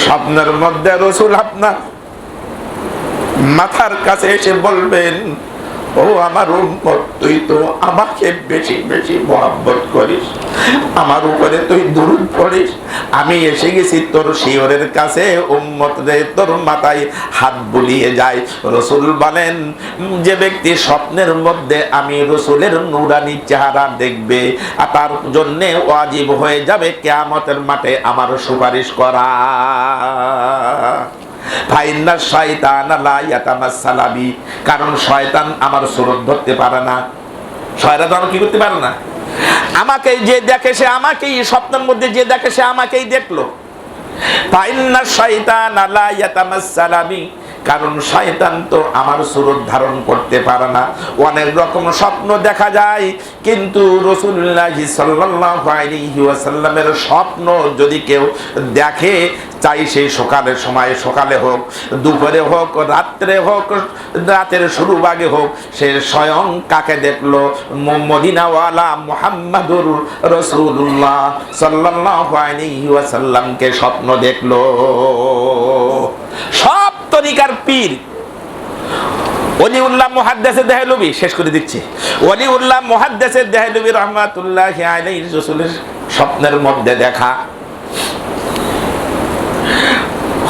স্বপ্নের মধ্যে রাসূল আপনার মাথার কাছে এসে বলবেন, ও আমার উম্মত, তুই তো আমাকে বেশি বেশি মহব্বত করিস, আমার উপরে তুই দুরূদ পড়িস, আমি এসে গেছি তোর শিয়রের কাছে, উম্মত রে তোর মাথায় হাত বুলিয়ে যায়। রাসূল বলেন, যে ব্যক্তি স্বপ্নের মধ্যে আমি রাসূলের নূরানি চেহারা দেখবে, তার জন্য ওয়াজিব হয়ে যাবে কিয়ামতের মাঠে আমার সুপারিশ করা। কারণ শয়তান আমার সুরত ধরতে পারে না, শয়তান কি করতে পারে না, আমাকে যে দেখে সে আমাকেই, স্বপ্নের মধ্যে যে দেখে সে আমাকেই দেখলো। কারণ শয়তান তো আমার সুরত ধারণ করতে পারে না। অনেক রকম স্বপ্ন দেখা যায়, কিন্তু রাসূলুল্লাহ সাল্লাল্লাহু আলাইহি ওয়াসাল্লামের স্বপ্ন যদি কেউ দেখে, চাই সেই সকালের সময়, সকালে হোক, দুপুরে হোক, রাত্রে হোক, রাতের শুরু ভাগে হোক, সে স্বয়ং কাকে দেখলো? মদিনাওয়ালা মুহাম্মাদুর রাসূলুল্লাহ সাল্লাল্লাহু আলাইহি ওয়াসাল্লামকে স্বপ্ন দেখলো। সব তরিকার পীর ওলিউল্লাহ মুহাদ্দিস দেহলভী, শেষ করে দিচ্ছি, ওলিউল্লাহ মুহাদ্দিস দেহলভী রাহমাতুল্লাহি আলাইহি রাসূলের স্বপ্নের মধ্যে দেখা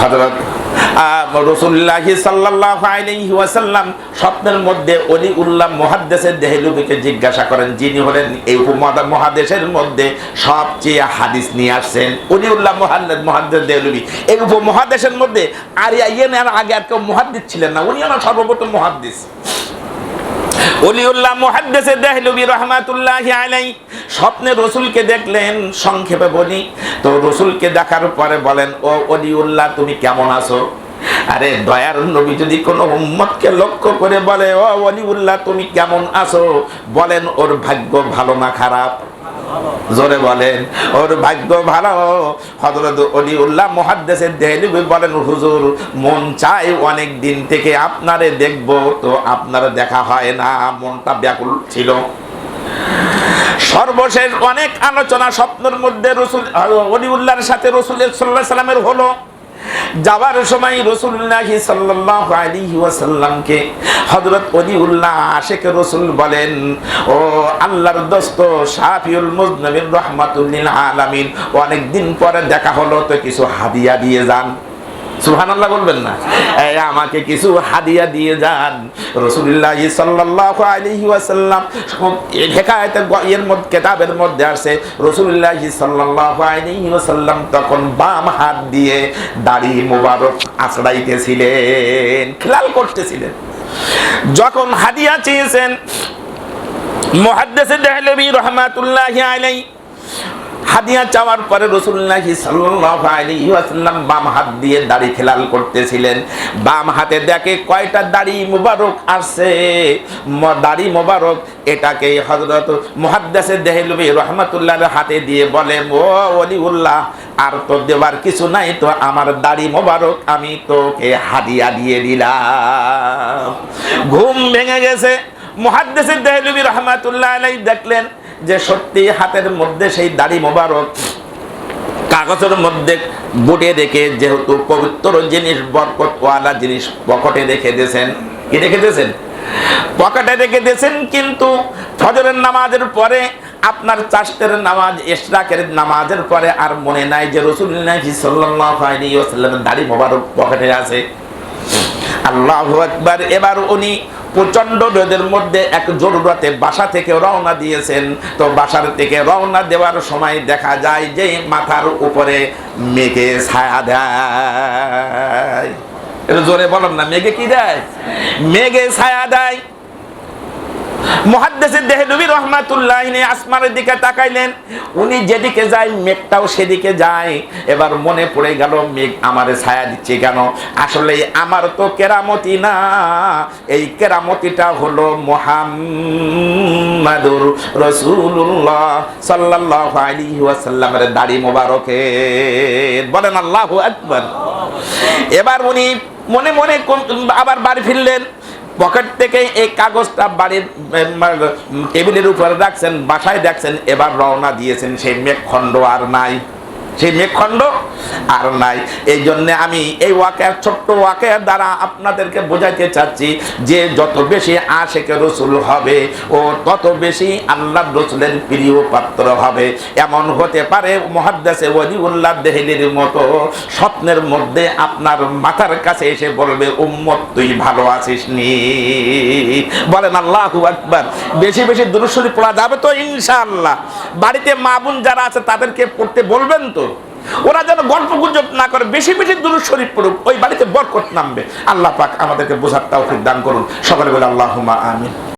হযরত রাসূলুল্লাহ সাল্লাল্লাহু আলাইহি ওয়াসাল্লাম স্বপ্নের মধ্যে ওলিউল্লাহ মুহাদ্দিস দেহলভীকে জিজ্ঞাসা করেন, যিনি হলেন এই উপমহাদেশের মধ্যে সবচেয়ে হাদিস নিয়ে আসছেন। ওলিউল্লাহ মুহাদ্দিস দেহলভী এই উপমহাদেশের মধ্যে আর আগে আর কেউ মুহাদ্দিস ছিলেন না, উনি হলেন সর্বপ্রথম মুহাদ্দিস। ওলিউল্লাহ মুহাদ্দিস দেহলভী রাহমাতুল্লাহি আলাইহি স্বপ্নে রাসূলকে দেখলেন। সংক্ষেপে বলি তো, রাসূলকে দেখার পরে বলেন, ও ওলিউল্লাহ তুমি কেমন আছো? আরে দয়ার নবী যদি কোনো উম্মতকে লক্ষ্য করে বলে, ও ওলিউল্লাহ তুমি কেমন আছো, বলেন ওর ভাগ্য ভালো না খারাপ? জোরে বলেন, ওর ভাগ্য ভালো। হযরত ওলিউল্লাহ মুহাদ্দিস দেহলভী বলেন, হুজুর মন চাই অনেক দিন থেকে আপনারে দেখব, তো আপনারা দেখা হয় না, মনটা ব্যাকুল ছিল। সর্বশেষ অনেক আলোচনা স্বপ্নের মধ্যে রাসূল ওলিউল্লাহর সাথে রাসূলের সাল্লাল্লাহু আলাইহি ওয়াসাল্লামের হলো। যাওয়ার সময় রাসূলুল্লাহ সাল্লাল্লাহু আলাইহি ওয়াসাল্লামকে হযরত ওলিউল্লাহ আশিকে রাসূল বলেন, ও আল্লাহর দোস্ত শাফিউল মুজনিবিন রাহমাতুল লিল আলামিন, অনেক দিন পরে দেখা হলো, তো কিছু হাদিয়া দিয়ে যান। সুবহানাল্লাহ বলবেন না? এই আমাকে কিছু হাদিয়া দিয়ে যান। রাসূলুল্লাহ সাল্লাল্লাহু আলাইহি ওয়াসাল্লাম এই হেকায়েতে এর মধ্যে কিতাবের মধ্যে আছে, রাসূলুল্লাহ সাল্লাল্লাহু আলাইহি ওয়াসাল্লাম তখন বাম হাত দিয়ে দাড়ি মোবারক আঁচড়াইতেছিলেন, খেয়াল করতেছিলেন। যখন হাদিয়া চেয়েছেন, মুহাদ্দিস দেহলভী রাহমাতুল্লাহি আলাইহি হাদিয়া চাওয়ার পরে রাসূলুল্লাহ সাল্লাল্লাহু আলাইহি ওয়াসাল্লাম বাম হাত দিয়ে দাড়ি খেলাল করতেছিলেন। বাম হাতে দেখে কয়টা দাড়ি মোবারক আসছে, দাড়ি মোবারক, এটাকে হযরত মুহাদ্দিস দেহলভী রাহমাতুল্লাহর হাতে দিয়ে বলে, ও ওলিউল্লাহ আর তো দেবার কিছু নাই, তো আমার দাড়ি মোবারক আমি তোকে হাদিয়া দিয়ে দিলাম। ঘুম ভেঙে গেছে। মুহাদ্দিস দেহলভী রাহমাতুল্লাহ আলাইহি দেখলেন যে সত্যি হাতের মধ্যে সেই দাড়ি মোবারক কাগজের মধ্যে বুটে রেখে, যেহেতু পবিত্র জিনিস, বরকতওয়ালা জিনিস পকেটে রেখে দিয়েছেন। কি রেখে দিয়েছেন? পকেটে রেখে দিয়েছেন। কিন্তু ফজরের নামাজের পরে, আপনার চাষতের নামাজ, ইশরাকের নামাজের পরে আর মনে নাই যে রাসূলুল্লাহ সাল্লাল্লাহু আলাইহি ওয়াসাল্লামের দাড়ি মোবারক পকেটে আছে। আল্লাহু আকবার। এবার উনি প্রচন্ড রোদের মধ্যে এক জরুরতে বাসা থেকে রওনা দিয়েছেন। তো বাসার থেকে রওনা দেওয়ার সময় দেখা যায় যে মাথার উপরে মেঘে ছায়া দেয়। এটা জোরে বলেন না, মেঘে কি দেয়? মেঘে ছায়া দেয়। মুহাদ্দিস দেহলভী রাহমাতুল্লাহি আলাইহি আসমানের দিকে তাকাইলেন, উনি যেদিকে যায় মেঘটাও সেদিকে যায়। এবার মনে পড়ে গেল, মেঘ আমারে ছায়া দিচ্ছে কেন? আসলে আমার তো কেরামতি না, এই কেরামতিটা হলো মুহাম্মাদুর রাসূলুল্লাহ সাল্লাল্লাহু আলাইহি ওয়াসাল্লামের দাড়ি মোবারকের। বলেন আল্লাহু আকবার। এবার উনি মনে মনে আবার বাড়ি ফিরলেন। পকেট থেকে এই কাগজটা বাড়ির টেবিলের উপরে রাখছেন, বাসায় রাখছেন। এবার রওনা দিয়েছেন, সেই মেঘখণ্ড আর নাই। সেই মেঘখণ্ড আর নাই। এই জন্য আমি এই ওয়াকিয়ার, ছোট্ট ওয়াকিয়ার দ্বারা আপনাদেরকে বোঝাইতে চাচ্ছি যে যত বেশি আশিকে রসুল হবে ও তত বেশি আল্লাহ রসুলের প্রিয় পাত্র হবে। এমন হতে পারে মুহাদ্দিসে ওয়ালিউল্লাহ দেহলির মতো স্বপ্নের মধ্যে আপনার মাথার কাছে এসে বলবে, উম্মত তুই ভালো আছিস নি? বলেন আল্লাহু আকবার। বেশি বেশি দুরূদ শরীফ পড়া যাবে তো ইনশাআল্লাহ। বাড়িতে মা বোন যারা আছে তাদেরকে পড়তে বলবেন তো, ওরা যেন গল্প গুজব না করে, বেশি বেশি দুরূদ শরীফ পড়ুক, ওই বাড়িতে বরকত নামবে। আল্লাহ পাক আমাদেরকে বোঝার তৌফিক দান করুন। সকলে বলে আল্লাহুম্মা আমিন।